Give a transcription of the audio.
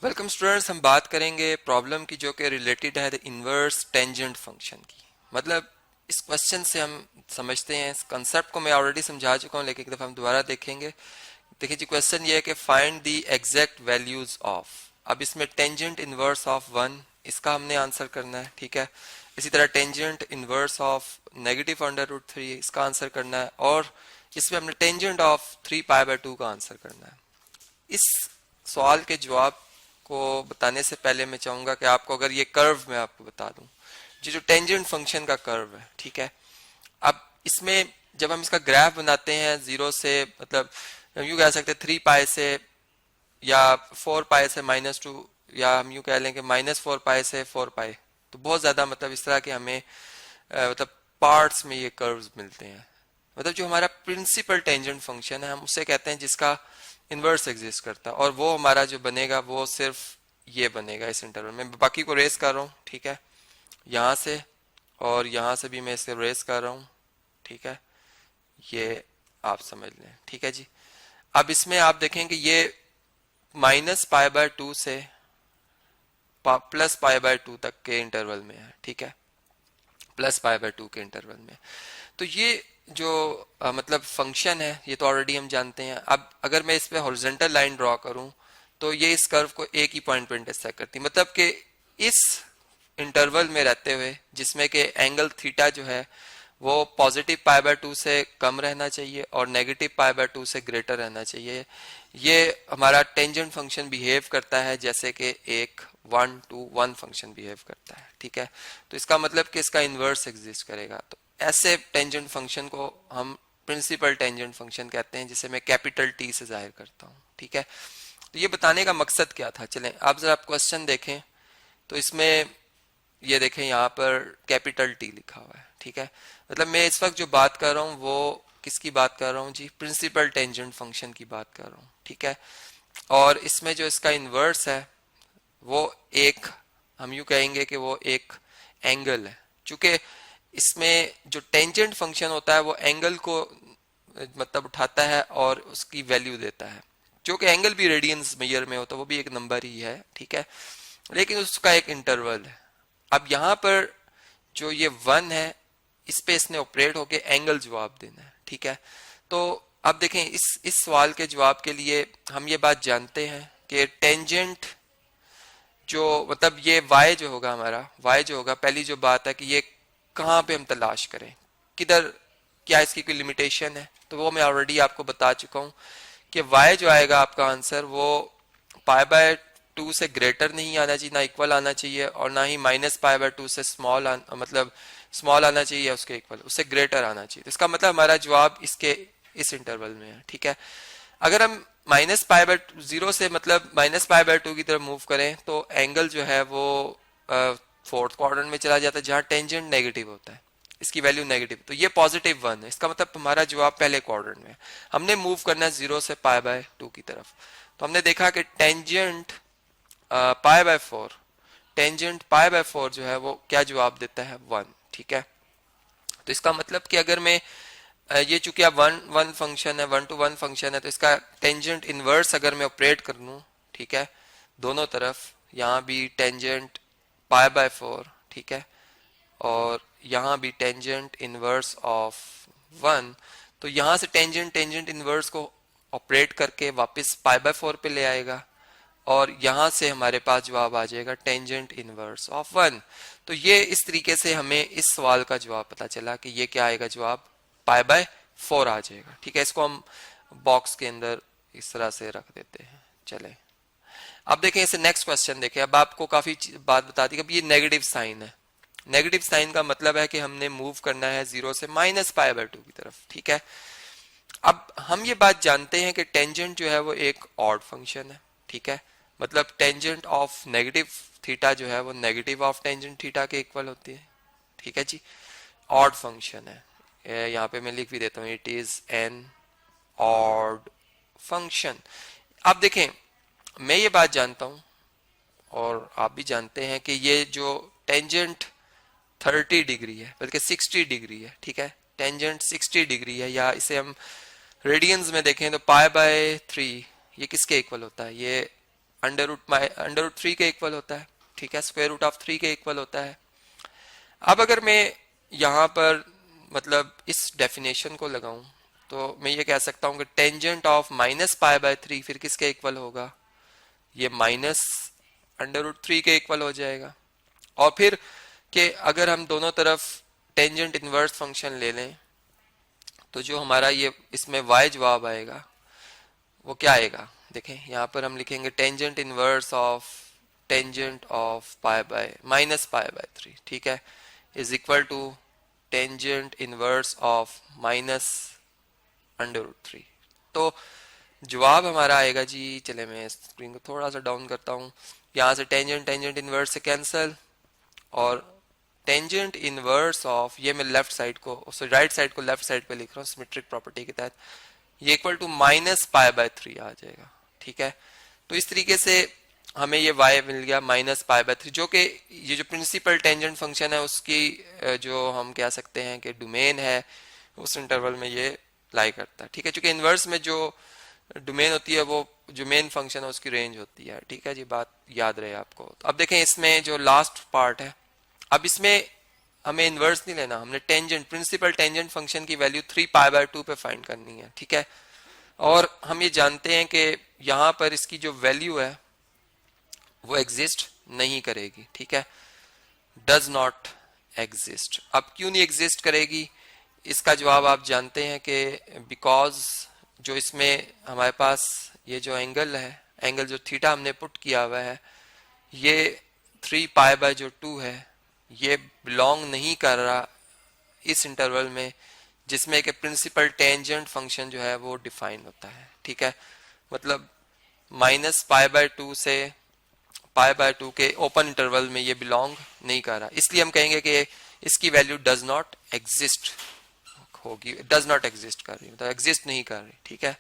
Welcome students, हम बात करेंगे प्रॉब्लम की जो कि रिलेटेड है द इनवर्स टेंजेंट फंक्शन की। मतलब इस क्वेश्चन से हम समझते हैं, इस कंसेप्ट को मैं ऑलरेडी समझा चुका हूं, लेकिन एक दफ़ा हम दोबारा देखेंगे। देखिए जी, क्वेश्चन ये है कि find the exact values of. अब इसमें टेंजेंट इनवर्स ऑफ 1, इसका हमने आंसर करना है, ठीक है। इसी तरह टेंजेंट इनवर्स ऑफ -√3, इसका आंसर करना है। और इसमें हमने टेंजेंट ऑफ 3π/2 का आंसर करना है। इस सवाल के जवाब को बताने से पहले मैं चाहूंगा कि आपको, अगर ये कर्व मैं आपको बता दूं, ये जो टेंजेंट फंक्शन का कर्व है, ठीक है। अब इसमें जब हम इसका ग्राफ बनाते हैं जीरो से, मतलब हम यूं कह सकते हैं 3π से या 4π से -2, या हम यूं कह लें कि -4π से 4π, तो बहुत ज्यादा मतलब इस तरह के हमें मतलब पार्ट्स में ये कर्व्स मिलते हैं। मतलब जो हमारा प्रिंसिपल टेंजेंट फंक्शन है, हम उसे कहते हैं जिसका इनवर्स एग्जिस्ट करता है, और वो हमारा जो बनेगा वो सिर्फ ये बनेगा इस इंटरवल में। बाकी को रेस कर रहा हूँ, ठीक है, यहाँ से और यहाँ से भी मैं इसे रेस कर रहा हूँ, ठीक है, ये आप समझ लें, ठीक है जी। अब इसमें आप देखेंगे ये -π/2 से +π/2 तक के इंटरवल में है, ठीक है, +π/2 के इंटरवल में। तो ये जो मतलब फंक्शन है, ये तो ऑलरेडी हम जानते हैं। अब अगर मैं इस पे हॉरिजॉन्टल लाइन ड्रॉ करूं, तो ये इस कर्व को एक ही पॉइंट पे इंटरसेक्ट करती है। मतलब कि इस इंटरवल में रहते हुए, जिसमें कि एंगल थीटा जो है वो पॉजिटिव π/2 से कम रहना चाहिए और नेगेटिव π/2 से ग्रेटर रहना चाहिए, ये हमारा टेंजेंट फंक्शन बिहेव करता है जैसे कि एक 1:1 फंक्शन बिहेव करता है, ठीक है। तो इसका मतलब कि इसका इनवर्स एग्जिस्ट करेगा। तो ऐसे टेंजेंट फंक्शन को हम प्रिंसिपल टेंजेंट फंक्शन कहते हैं, जिसे मैं कैपिटल टी से जाहिर करता हूँ, ठीक है। तो ये बताने का मकसद क्या था, चलें आप जरा क्वेश्चन देखें। तो इसमें ये देखें, यहाँ पर कैपिटल टी लिखा हुआ है, ठीक है। मतलब मैं इस वक्त जो बात कर रहा हूँ वो किसकी बात कर रहा हूँ जी, प्रिंसिपल टेंजेंट फंक्शन की बात कर रहा हूँ, ठीक है। और इसमें जो इसका इनवर्स है वो एक, हम यूं कहेंगे कि वो एक एंगल है। चूंकि इसमें जो टेंजेंट फंक्शन होता है वो एंगल को मतलब उठाता है और उसकी वैल्यू देता है, जो कि एंगल भी रेडियंस मेजर में होता है, वो भी एक नंबर ही है, ठीक है, लेकिन उसका एक इंटरवल है। अब यहाँ पर जो ये 1 है, इस पे इसने ऑपरेट होके एंगल जवाब देना है, ठीक है। तो अब देखें, इस सवाल के जवाब के लिए हम ये बात जानते हैं कि टेंजेंट जो मतलब ये y जो होगा, हमारा y जो होगा, पहली जो बात है कि ये कहाँ पे हम तलाश करें, किधर, क्या इसकी कोई लिमिटेशन है, तो वो मैं ऑलरेडी आपको बता चुका हूँ कि y जो आएगा आपका आंसर, वो π/2 से ग्रेटर नहीं आना चाहिए, ना इक्वल आना चाहिए, और ना ही -π/2 से मतलब स्मॉल आना चाहिए या उसके इक्वल, उससे ग्रेटर आना चाहिए। तो इसका मतलब हमारा जवाब इसके इस इंटरवल में है, ठीक है। अगर हम -π/0 से मतलब -π/2 की तरफ मूव करें, तो एंगल जो है वो फोर्थ क्वाड्रेंट में चला जाता है, जहां टेंजेंट नेगेटिव होता है, इसकी वैल्यू नेगेटिव, तो ये +1 है। इसका मतलब हमारा जवाब पहले क्वाड्रेंट में है। हमने मूव करना है 0 से π/2 की तरफ। तो हमने देखा कि टेंजेंट π/4, टेंजेंट π/4 जो है वो क्या जवाब देता है, 1, ठीक है। तो इसका मतलब कि अगर मैं ये चूंकि अब 1:1 फंक्शन है, 1:1 फंक्शन है, तो इसका टेंजेंट इनवर्स अगर मैं ऑपरेट कर लूं, ठीक है, दोनों तरफ, यहाँ भी टेंजेंट π/4, ठीक है, और यहाँ भी टेंजेंट इनवर्स ऑफ 1, तो यहाँ से टेंजेंट टेंजेंट इनवर्स को ऑपरेट करके वापस π/4 पे ले आएगा, और यहां से हमारे पास जवाब आ जाएगा टेंजेंट इनवर्स ऑफ 1। तो ये इस तरीके से हमें इस सवाल का जवाब पता चला कि ये क्या आएगा, जवाब π/4 आ जाएगा, ठीक है। इसको हम बॉक्स के अंदर इस तरह से रख देते हैं। चले अब देखें, इसे नेक्स्ट क्वेश्चन देखें। अब आपको काफी बात बता दी कि अब ये नेगेटिव साइन है। नेगेटिव साइन का मतलब है कि हमने मूव करना है 0 से -π/2 की तरफ, ठीक है। अब हम ये बात जानते हैं कि टेंजेंट जो है वो एक ऑड फंक्शन है, ठीक है। मतलब टेंजेंट ऑफ नेगेटिव थीटा जो है वो नेगेटिव ऑफ टेंजेंट थीटा के इक्वल होती है, ठीक है जी। ऑड फंक्शन है, यहाँ पे मैं लिख भी देता हूँ, it is an odd function. अब देखें, मैं ये बात जानता हूँ और आप भी जानते हैं कि ये जो टेंजेंट 30 डिग्री है, बल्कि 60 डिग्री है, ठीक है, टेंजेंट 60 डिग्री है, या इसे हम रेडियंस में देखें तो π/3 ये किसके इक्वल होता है, ये अंडर रूट 3 के इक्वल होता है, ठीक है, स्क्वायर रूट ऑफ 3 के इक्वल होता है। अब अगर मैं यहाँ पर मतलब इस डेफिनेशन को लगाऊं तो मैं ये कह सकता हूं कि tangent of minus pi by 3 फिर किसके इक्वल होगा, ये माइनस अंडर रूट 3 के इक्वल हो जाएगा। और फिर कि अगर हम दोनों तरफ टेंजेंट इनवर्स फंक्शन ले लें तो जो हमारा ये इसमें y जवाब आएगा वो क्या आएगा, देखें यहाँ पर हम लिखेंगे tangent of pi by minus pi by 3, ठीक है, is equal to tangent inverse of minus under root 3। तो जवाब हमारा आएगा जी, चले मैं स्क्रीन को थोड़ा सा डाउन करता हूँ, यहाँ से टेंजेंट इनवर्स से कैंसिल, और टेंजेंट इनवर्स ऑफ, ये मैं लेफ्ट साइड को राइट साइड को लेफ्ट साइड पे लिख रहा हूँ सिमेट्रिक प्रॉपर्टी के तहत, ये equal to minus pi by 3 आ जाएगा, ठीक है। तो इस तरीके से हमें ये y मिल गया माइनस पाई बाय 3, जो कि ये जो प्रिंसिपल टेंजेंट फंक्शन है उसकी जो हम कह सकते हैं कि डोमेन है उस इंटरवल में ये लाई करता है, ठीक है, चूंकि इनवर्स में जो डोमेन होती है वो जो मेन फंक्शन है उसकी रेंज होती है, ठीक है जी, बात याद रहे आपको। तो अब देखें इसमें जो लास्ट पार्ट है, अब इसमें हमें इनवर्स नहीं लेना, हमने टेंजेंट प्रिंसिपल टेंजेंट फंक्शन की वैल्यू 3 पाई बाय 2 पे फाइंड करनी है, ठीक है। और हम ये जानते हैं कि यहाँ पर इसकी जो वैल्यू है वो एग्जिस्ट नहीं करेगी, ठीक है, डज नॉट एग्जिस्ट। अब क्यों नहीं एग्जिस्ट करेगी, इसका जवाब आप जानते हैं कि बिकॉज जो इसमें हमारे पास ये जो एंगल है, एंगल जो थीटा हमने पुट किया हुआ है, ये 3 पाई बाय जो 2 है ये बिलोंग नहीं कर रहा इस इंटरवल में जिसमें कि प्रिंसिपल टेंजेंट फंक्शन जो है वो डिफाइन होता है, ठीक है, मतलब माइनस पाई बाय 2 से पाई बाय 2 के ओपन इंटरवल में ये बिलोंग नहीं कर रहा, इसलिए हम कहेंगे कि इसकी वैल्यू डज नॉट एग्जिस्ट होगी, डज नॉट एग्जिस्ट कर रही, मतलब एग्जिस्ट नहीं कर रही, ठीक है।